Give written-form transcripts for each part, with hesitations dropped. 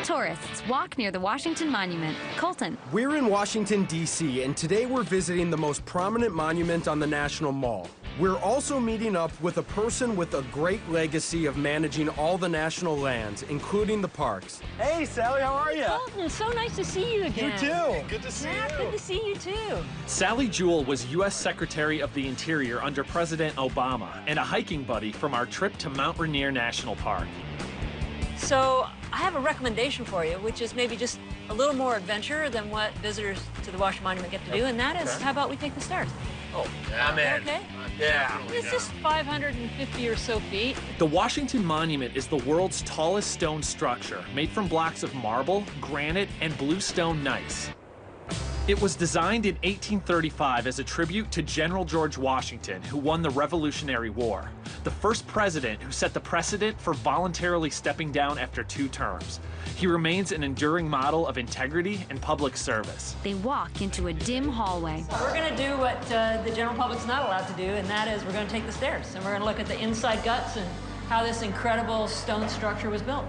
Tourists walk near the Washington Monument. Colton. We're in Washington, D.C., and today we're visiting the most prominent monument on the National Mall. We're also meeting up with a person with a great legacy of managing all the national lands, including the parks. Hey, Sally, how are you? Colton, so nice to see you again. You too. Good to see you. Yeah, good to see you too. Sally Jewell was U.S. Secretary of the Interior under President Obama and a hiking buddy from our trip to Mount Rainier National Park. So I have a recommendation for you, which is maybe just a little more adventure than what visitors to the Washington Monument get to do, and that is, how about we take the stairs? Oh, I'm in. Okay? Yeah. It's just 550 or so feet. The Washington Monument is the world's tallest stone structure, made from blocks of marble, granite, and bluestone gneiss. It was designed in 1835 as a tribute to General George Washington, who won the Revolutionary War, the first president who set the precedent for voluntarily stepping down after 2 terms. He remains an enduring model of integrity and public service. They walk into a dim hallway. We're going to do what the general public's not allowed to do, and that is we're going to take the stairs, and we're going to look at the inside guts and how this incredible stone structure was built.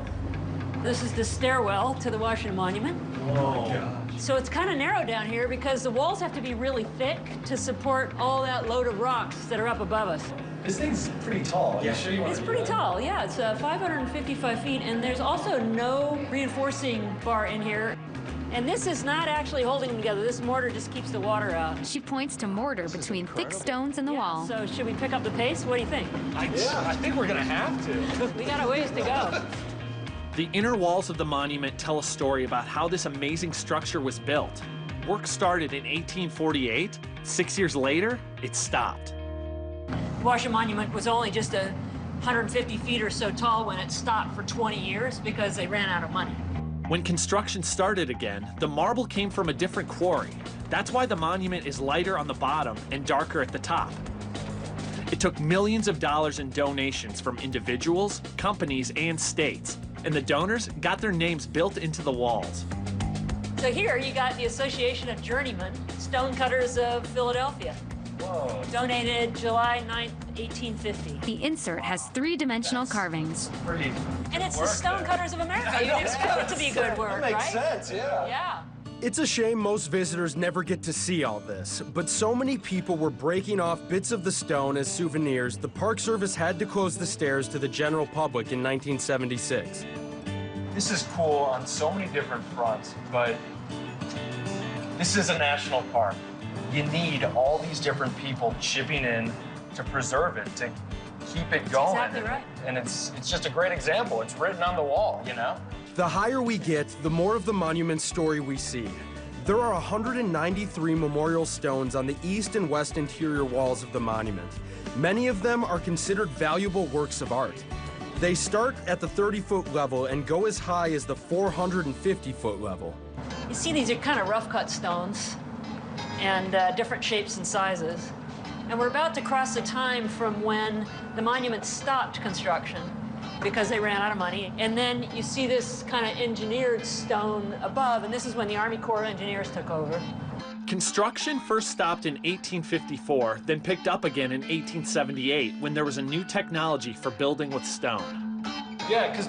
This is the stairwell to the Washington Monument. Oh. So it's kind of narrow down here because the walls have to be really thick to support all that load of rocks that are up above us. This thing's pretty tall. Yeah, sure you want It's pretty tall, yeah. It's 555 feet, and there's also no reinforcing bar in here. And this is not actually holding them together. This mortar just keeps the water out. She points to mortar between thick stones in the wall. So should we pick up the pace? What do you think? I think we're gonna have to. We got a ways to go. The inner walls of the monument tell a story about how this amazing structure was built. Work started in 1848. 6 years later, it stopped. The Washington Monument was only just 150 feet or so tall when it stopped for 20 years because they ran out of money. When construction started again, the marble came from a different quarry. That's why the monument is lighter on the bottom and darker at the top. It took millions of dollars in donations from individuals, companies, and states, and the donors got their names built into the walls. So here you got the Association of Journeymen Stonecutters of Philadelphia. Whoa. Donated July 9th, 1850. The insert has 3-dimensional carvings. Pretty. And it's the work Stonecutters of America. I know, You'd expect it to be good work, That right? makes sense, yeah. Yeah. It's a shame most visitors never get to see all this, but so many people were breaking off bits of the stone as souvenirs, the Park Service had to close the stairs to the general public in 1976. This is cool on so many different fronts, but this is a national park. You need all these different people chipping in to preserve it, to keep it going. Exactly right. And it's just a great example. It's written on the wall, you know? The higher we get, the more of the monument's story we see. There are 193 memorial stones on the east and west interior walls of the monument. Many of them are considered valuable works of art. They start at the 30-foot level and go as high as the 450-foot level. You see these are kind of rough-cut stones and different shapes and sizes. And we're about to cross the time from when the monument stopped construction because they ran out of money. And then you see this kind of engineered stone above, and this is when the Army Corps of Engineers took over. Construction first stopped in 1854, then picked up again in 1878 when there was a new technology for building with stone. Yeah, because